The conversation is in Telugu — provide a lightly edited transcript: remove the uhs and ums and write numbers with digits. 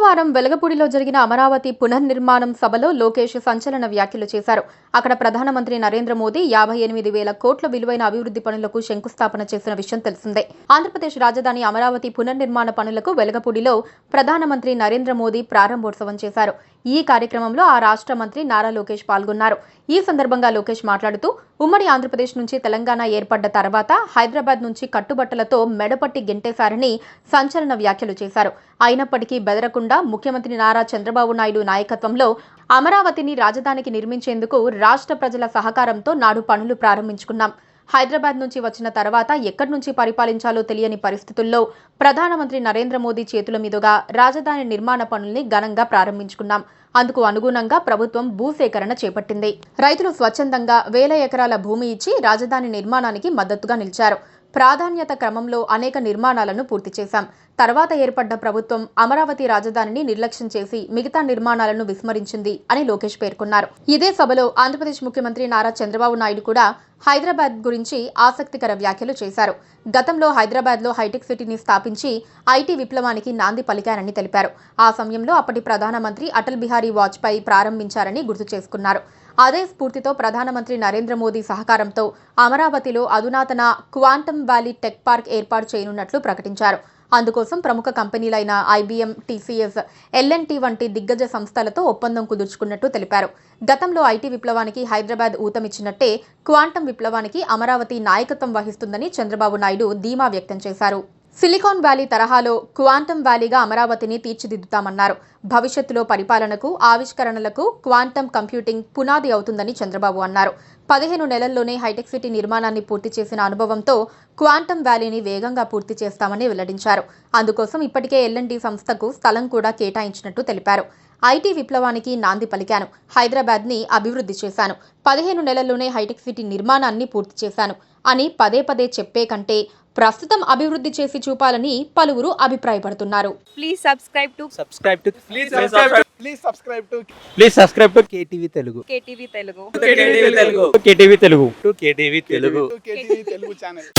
సోమవారం వెలగపూడిలో జరిగిన అమరావతి పునర్నిర్మాణం సభలో లోకేష్ సంచలన వ్యాఖ్యలు చేశారు. అక్కడ ప్రధానమంత్రి నరేంద్ర మోదీ 58,000 కోట్ల విలువైన అభివృద్ధి పనులకు శంకుస్థాపన చేసిన విషయం తెలిసిందే. ఆంధ్రప్రదేశ్ రాజధాని అమరావతి పునర్నిర్మాణ పనులకు వెలగపూడిలో ప్రధానమంత్రి నరేంద్ర మోదీ ప్రారంభోత్సవం చేశారు. ఈ కార్యక్రమంలో ఆ రాష్ట్ర మంత్రి నారా లోకేష్ పాల్గొన్నారు. ఈ సందర్భంగా లోకేష్ మాట్లాడుతూ ఉమ్మడి ఆంధ్రప్రదేశ్ నుంచి తెలంగాణ ఏర్పడ్డ తర్వాత హైదరాబాద్ నుంచి కట్టుబట్టలతో మెడపట్టి గెంటేశారని సంచలన వ్యాఖ్యలు చేశారు. అయినప్పటికీ బెదరకుండా ముఖ్యమంత్రి నారా చంద్రబాబు నాయుడు నాయకత్వంలో అమరావతిని రాజధానికి నిర్మించేందుకు రాష్ట్ర ప్రజల సహకారంతో నాడు పనులు ప్రారంభించుకున్నాం. హైదరాబాద్ నుంచి వచ్చిన తర్వాత ఎక్కడి నుంచి పరిపాలించాలో తెలియని పరిస్థితుల్లో ప్రధానమంత్రి నరేంద్ర మోదీ చేతుల మీదుగా రాజధాని నిర్మాణ పనుల్ని ఘనంగా ప్రారంభించుకున్నాం. అందుకు అనుగుణంగా ప్రభుత్వం భూసేకరణ చేపట్టింది. రైతులు స్వచ్ఛందంగా 1000 ఎకరాల భూమి ఇచ్చి రాజధాని నిర్మాణానికి మద్దతుగా నిలిచారు. ప్రాధాన్యత క్రమంలో అనేక నిర్మాణాలను పూర్తి చేశాం. తర్వాత ఏర్పడ్డ ప్రభుత్వం అమరావతి రాజధానిని నిర్లక్ష్యం చేసి మిగతా నిర్మాణాలను విస్మరించింది అని లోకేష్ పేర్కొన్నారు. ఇదే సభలో ఆంధ్రప్రదేశ్ ముఖ్యమంత్రి నారా చంద్రబాబు నాయుడు కూడా హైదరాబాద్ గురించి ఆసక్తికర వ్యాఖ్యలు చేశారు. గతంలో హైదరాబాద్లో హైటెక్ సిటీని స్థాపించి ఐటీ విప్లవానికి నాంది పలికారని తెలిపారు. ఆ సమయంలో అప్పటి ప్రధానమంత్రి అటల్ బిహారీ వాజ్పేయి ప్రారంభించారని గుర్తు చేసుకున్నారు. అదే స్ఫూర్తితో ప్రధానమంత్రి నరేంద్ర మోదీ సహకారంతో అమరావతిలో అధునాతన క్వాంటమ్ వ్యాలీ టెక్ పార్క్ ఏర్పాటు చేయనున్నట్లు ప్రకటించారు. అందుకోసం ప్రముఖ కంపెనీలైన ఐబీఎం, టీసీఎస్, ఎల్ఎన్టీ వంటి దిగ్గజ సంస్థలతో ఒప్పందం కుదుర్చుకున్నట్టు తెలిపారు. గతంలో ఐటీ విప్లవానికి హైదరాబాద్ ఊతమిచ్చినట్టే క్వాంటమ్ విప్లవానికి అమరావతి నాయకత్వం వహిస్తుందని చంద్రబాబు నాయుడు ధీమా వ్యక్తం చేశారు. సిలికాన్ వ్యాలీ తరహాలో క్వాంటమ్ వ్యాలీగా అమరావతిని తీర్చిదిద్దుతామన్నారు. భవిష్యత్తులో పరిపాలనకు, ఆవిష్కరణలకు క్వాంటమ్ కంప్యూటింగ్ పునాది అవుతుందని చంద్రబాబు అన్నారు. 15 నెలల్లోనే హైటెక్ సిటీ నిర్మాణాన్ని పూర్తి చేసిన అనుభవంతో క్వాంటమ్ వ్యాలీని వేగంగా పూర్తి చేస్తామని వెల్లడించారు. అందుకోసం ఇప్పటికే ఎల్ఎన్టీ సంస్థకు స్థలం కూడా కేటాయించినట్టు తెలిపారు. ఐటీ విప్లవానికి నాంది పలికాను. హైదరాబాద్ని అభివృద్ధి చేశాను. 15 నెలల్లోనే హైటెక్ సిటీ నిర్మాణాన్ని పూర్తి చేశాను అని పదే పదే చెప్పే కంటే ప్రస్తుతం అభివృద్ధి చేసి చూపాలని పలువురు అభిప్రాయపడుతున్నారు. Please subscribe to KTV Telugu KTV Telugu channel.